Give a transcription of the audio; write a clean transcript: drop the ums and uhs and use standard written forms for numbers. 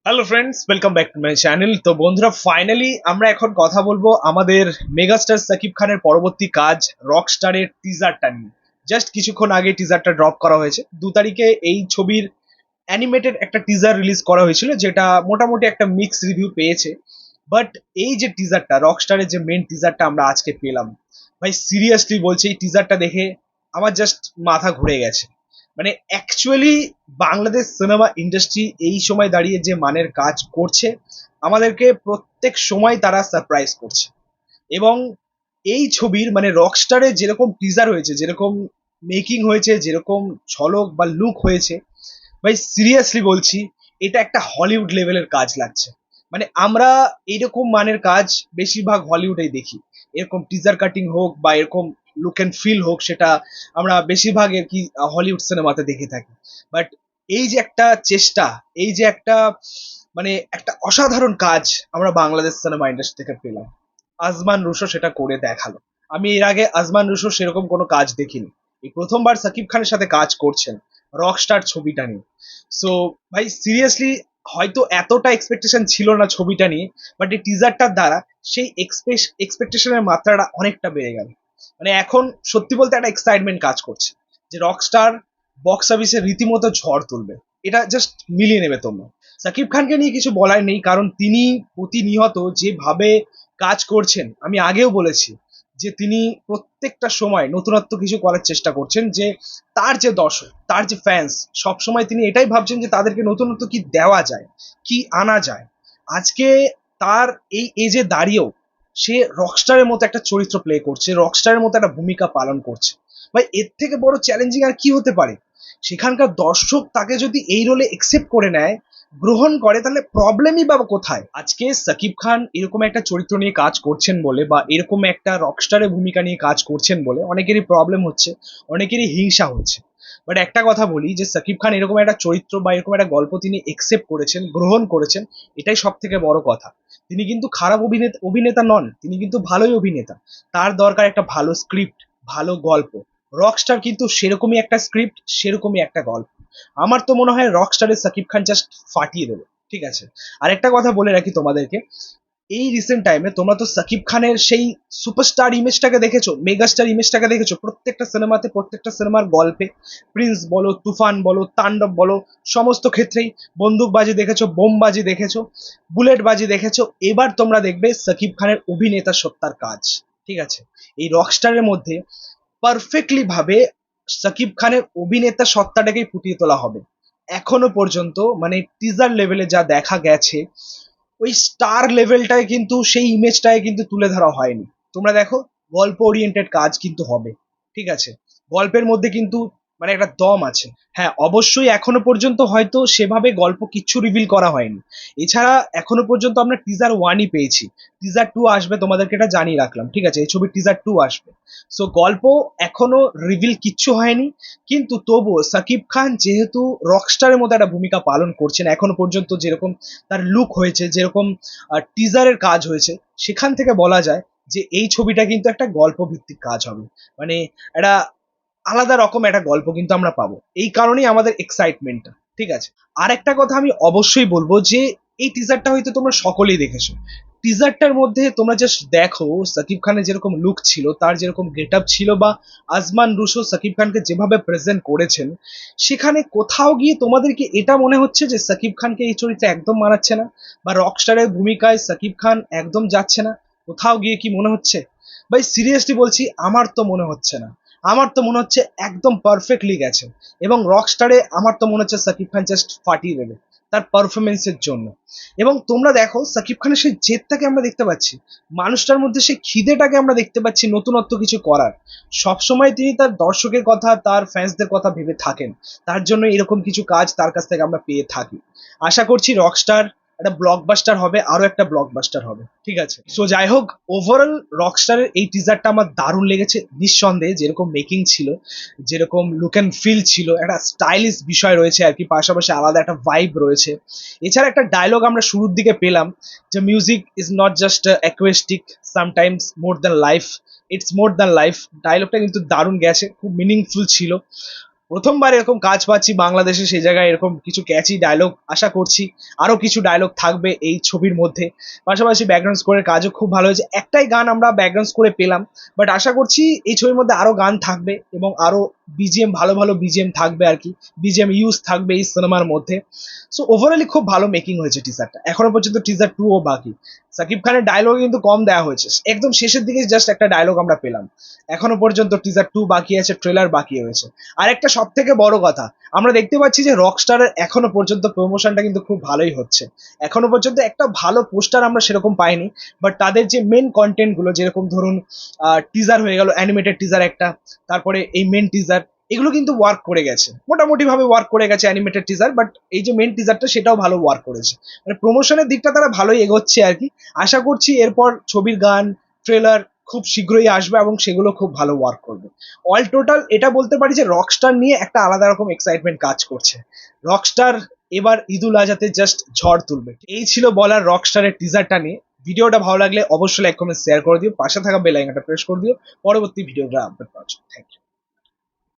Hello friends, welcome back to my channel. তো বন্ধুরা, finally আমরা এখন কথা বলবো আমাদের মেগাস্টার সাকিব খানের পরবর্তী কাজ রকস্টারের টিজারটা নিয়ে। জাস্ট কিছুক্ষণ আগে টিজারটা ড্রপ করা হয়েছে। 2 তারিখে এই ছবির অ্যানিমেটেড একটা টিজার রিলিজ করা হয়েছিল, যেটা মোটামুটি একটা মিক্স রিভিউ পেয়েছে। বাট এই যে টিজারটা, রকস্টারের যে মেন টিজারটা আমরা আজকে পেলাম, ভাই সিরিয়াসলি বলছি, এই টিজারটা দেখে আমার জাস্ট মাথা ঘুরে গেছে। মানে অ্যাকচুয়ালি বাংলাদেশ সিনেমা ইন্ডাস্ট্রি এই সময় দাঁড়িয়ে যে মানের কাজ করছে, আমাদেরকে প্রত্যেক সময় তারা সারপ্রাইজ করছে। এবং এই ছবির মানে রকস্টারে যেরকম টিজার হয়েছে, যেরকম মেকিং হয়েছে, যেরকম ঝলক বা লুক হয়েছে, ভাই সিরিয়াসলি বলছি, এটা একটা হলিউড লেভেলের কাজ লাগছে। মানে আমরা এইরকম মানের কাজ বেশিরভাগ হলিউডেই দেখি। এরকম টিজার কাটিং হোক বা এরকম লুক অ্যান্ড ফিল হোক, সেটা আমরা বেশিরভাগ আর কি হলিউড সিনেমাতে দেখে থাকি। বাট এই যে একটা চেষ্টা, এই যে একটা মানে একটা অসাধারণ কাজ আমরা বাংলাদেশ সিনেমা ইন্ডাস্ট্রি থেকে পেলাম, আজমান রুশো সেটা করে দেখালো। আমি এর আগে আজমান রুশো সেরকম কোনো কাজ দেখিনি। এই প্রথমবার সাকিব খানের সাথে কাজ করছেন রকস্টার ছবিটা নিয়ে। সো ভাই সিরিয়াসলি, হয়তো এতটা এক্সপেকটেশন ছিল না ছবিটা নিয়ে, বাট এই টিজারটার দ্বারা সেই এক্সপেকটেশনের মাত্রাটা অনেকটা বেড়ে গেল। মানে এখন সত্যি বলতে একটা এক্সাইটমেন্ট কাজ করছে যে রকস্টার বক্স অফিসে রীতিমতো ঝড় তুলবে। এটা জাস্ট মিলিয়ে নেবে তোমরা। সাকিব খানকে নিয়ে কিছু বলার নেই, কারণ তিনি প্রতিনিয়ত যেভাবে কাজ করছেন, আমি আগেও বলেছি যে তিনি প্রত্যেকটা সময় নতুনত্ব কিছু করার চেষ্টা করছেন। যে তার যে দর্শক, তার যে ফ্যান্স, সবসময় তিনি এটাই ভাবছেন যে তাদেরকে নতুনত্ব কি দেওয়া যায়, কি আনা যায়। আজকে তার এই এজে দাঁড়িয়েও সে রকস্টারের মতো একটা চরিত্র প্লে করছে, রকস্টারের মতো একটা ভূমিকা পালন করছে। ভাই এর থেকে বড় চ্যালেঞ্জিং আর কি হতে পারে? সেখানকার দর্শক তাকে যদি এই রোলে একসেপ্ট করে নেয়, গ্রহণ করে, তাহলে প্রবলেমই বা কোথায়? আজকে সাকিব খান এরকম একটা চরিত্র নিয়ে কাজ করছেন বলে বা এরকম একটা রকস্টারের ভূমিকা নিয়ে কাজ করছেন বলে অনেকেরই প্রবলেম হচ্ছে, অনেকেরই হিংসা হচ্ছে। বাট একটা কথা বলি, যে সাকিব খান এরকম একটা চরিত্র বা এরকম একটা গল্প তিনি একসেপ্ট করেছেন, গ্রহণ করেছেন, এটাই সব থেকে বড় কথা। তিনি কিন্তু খারাপ অভিনেতা অভিনেতা নন, তিনি কিন্তু ভালোই অভিনেতা। তার দরকার একটা ভালো স্ক্রিপ্ট, ভালো গল্প। রকস্টার কিন্তু সেরকমই একটা স্ক্রিপ্ট, সেরকমই একটা গল্প। আমার তো মনে হয় রকস্টারে সাকিব খান জাস্ট ফাটিয়ে দেবে। ঠিক আছে, আরেকটা কথা বলে রাখি তোমাদেরকে, এই রিসেন্ট টাইমে তোমরা তো সাকিব খানের সেই সুপারস্টার ইমেজটাকে দেখেছো, মেগাস্টার ইমেজটাকে দেখেছো প্রত্যেকটা সিনেমাতে, প্রত্যেকটা সিনেমার গল্পে। প্রিন্স বলো, তুফান বলো, তাণ্ডব বলো, সমস্ত ক্ষেত্রেই বন্দুকবাজি দেখেছো, বোমবাজি দেখেছো, বুলেটবাজি দেখেছো। এবার তোমরা দেখবে সাকিব খানের অভিনেতা সত্তার কাজ। ঠিক আছে, এই রকস্টারের মধ্যে পারফেক্টলি ভাবে সাকিব খানের অভিনেতা সত্তাটাকেই ফুটিয়ে তোলা হবে। এখনো পর্যন্ত মানে টিজার লেভেলে যা দেখা গেছে, ওই স্টার লেভেলটায় কিন্তু সেই ইমেজটায় কিন্তু তুলে ধরা হয়নি। তোমরা দেখো, গল্প ওরিয়েন্টেড কাজ কিন্তু হবে। ঠিক আছে, গল্পের মধ্যে কিন্তু মানে একটা দম আছে। হ্যাঁ, অবশ্যই এখনো পর্যন্ত হয়তো সেভাবে গল্প কিচ্ছু রিভিল করা হয়নি। এছাড়া এখনো পর্যন্ত আমরা টিজার 1ই পেয়েছি। টিজার 2 আসবে, তোমাদেরকে এটা জানিয়ে রাখলাম। ঠিক আছে, এই ছবির টিজার 2 আসবে। সো গল্প এখনো রিভিল কিচ্ছু হয়নি। কিন্তু তবুও সাকিব খান যেহেতু রকস্টারের মতো একটা ভূমিকা পালন করছেন, এখনো পর্যন্ত যেরকম তার লুক হয়েছে, যেরকম টিজারের কাজ হয়েছে, সেখান থেকে বলা যায় যে এই ছবিটা কিন্তু একটা গল্প ভিত্তিক কাজ হবে। মানে একটা আলাদা রকম একটা গল্প কিন্তু আমরা পাবো। এই কারণেই আমাদের এক্সাইটমেন্টটা। ঠিক আছে, আর একটা কথা আমি অবশ্যই বলবো, যে এই টিজারটা হয়তো তোমরা সকলেই দেখেছো। টিজারটার মধ্যে তোমরা জাস্ট দেখো সাকিব খানের যেরকম লুক ছিল, তার যেরকম গেট আপ ছিল, বা আজমান রুশো সাকিব খানকে যেভাবে প্রেজেন্ট করেছেন, সেখানে কোথাও গিয়ে তোমাদেরকে এটা মনে হচ্ছে যে সাকিব খানকে এই চরিত্রে একদম মানাচ্ছে না, বা রকস্টারের ভূমিকায় সাকিব খান একদম যাচ্ছে না? কোথাও গিয়ে কি মনে হচ্ছে? ভাই সিরিয়াসলি বলছি, আমার তো মনে হচ্ছে না। আমার তো মনে হচ্ছে একদম পারফেক্টলি গেছে। এবং রকস্টারে আমার তো মনে হচ্ছে সাকিব খান জাস্ট ফাটিয়ে দেবে তার পারফরমেন্সের জন্য। এবং তোমরা দেখো সাকিব খানের সেই জেদটাকে আমরা দেখতে পাচ্ছি, মানুষটার মধ্যে সেই খিদেটাকে আমরা দেখতে পাচ্ছি নতুনত্ব কিছু করার। সবসময় তিনি তার দর্শকের কথা, তার ফ্যান্সদের কথা ভেবে থাকেন। তার জন্য এরকম কিছু কাজ তার কাছ থেকে আমরা পেয়ে থাকি। আশা করছি রকস্টার একটা ব্লকবাস্টার হবে, আরো একটা ব্লকবাস্টার হবে। ঠিক আছে, সো যাই হোক, ওভারঅল রকস্টারের এই টিজারটা আমার দারুণ লেগেছে। নিঃসন্দেহে যেরকম মেকিং ছিল, যেরকম লুক অ্যান্ড ফিল ছিল, একটা স্টাইলিশ বিষয় রয়েছে আর কি, পাশাপাশি আলাদা একটা ভাইব রয়েছে। এছাড়া একটা ডায়লগ আমরা শুরুর দিকে পেলাম, যে music is not just acoustic, sometimes more than life, it's more than life. ডায়লগটা কিন্তু দারুণ গেছে, খুব মিনিংফুল ছিল। প্রথমবার এরকম কাজ পাচ্ছি বাংলাদেশে, সেই জায়গায় এরকম কিছু ক্যাচি ডায়লগ আশা করছি। আরো কিছু ডায়লগ থাকবে এই ছবির মধ্যে। পাশাপাশি ব্যাকগ্রাউন্ড স্কোরের কাজও খুব ভালো হয়েছে। একটাই গান আমরা ব্যাকগ্রাউন্ড স্কোরে পেলাম, বাট আশা করছি এই ছবির মধ্যে আরো গান থাকবে এবং আরো বিজিএম, ভালো ভালো বিজিএম থাকবে আর কি, বিজিএম ইউজ থাকবে এই সিনেমার মধ্যে। সো ওভারঅলি খুব ভালো মেকিং হয়েছে টিজারটা। এখনো পর্যন্ত টিজার 2 ও বাকি। সাকিব খানের ডায়লগ কিন্তু কম দেওয়া হয়েছে, একদম শেষের দিকে জাস্ট একটা ডায়লগ আমরা পেলাম। এখনো পর্যন্ত টিজার 2 বাকি আছে, ট্রেলার বাকি রয়েছে। আর একটা সব থেকে বড় কথা, আমরা দেখতে পাচ্ছি যে রকস্টারের এখনো পর্যন্ত প্রমোশনটা কিন্তু খুব ভালোই হচ্ছে। এখনো পর্যন্ত একটা ভালো পোস্টার আমরা সেরকম পাইনি, বাট তাদের যে মেন কন্টেন্ট গুলো, যেরকম ধরুন টিজার হয়ে গেল, অ্যানিমেটেড টিজার একটা, তারপরে এই মেন টিজার, এগুলো কিন্তু ওয়ার্ক করে গেছে, মোটামুটি ভাবে ওয়ার্ক করে গেছে অ্যানিমেটেড টিজার। বাট এই যে মেন টিজারটা সেটাও ভালো ওয়ার্ক করেছে, মানে প্রমোশনের দিকটা তারা ভালোই এগোচ্ছে আর কি। আশা করছি এরপর ছবির গান, ট্রেলার খুব শীঘ্রই আসবে এবং সেগুলো খুব ভালো ওয়ার্ক করবে। অল টোটাল এটা বলতে পারি যে রকস্টার নিয়ে একটা আলাদা রকম এক্সাইটমেন্ট কাজ করছে। রকস্টার এবার ঈদুল আজহাতে জাস্ট ঝড় তুলবে। এই ছিল বলার রকস্টারের টিজারটা নিয়ে। ভিডিওটা ভালো লাগলে অবশ্যই লাইক কমেন্ট শেয়ার করে দিও, পাশে থাকা বেল আইকনটা প্রেস করে দিও পরবর্তী ভিডিওটা আপডেট পাওয়ার জন্য। Thank you.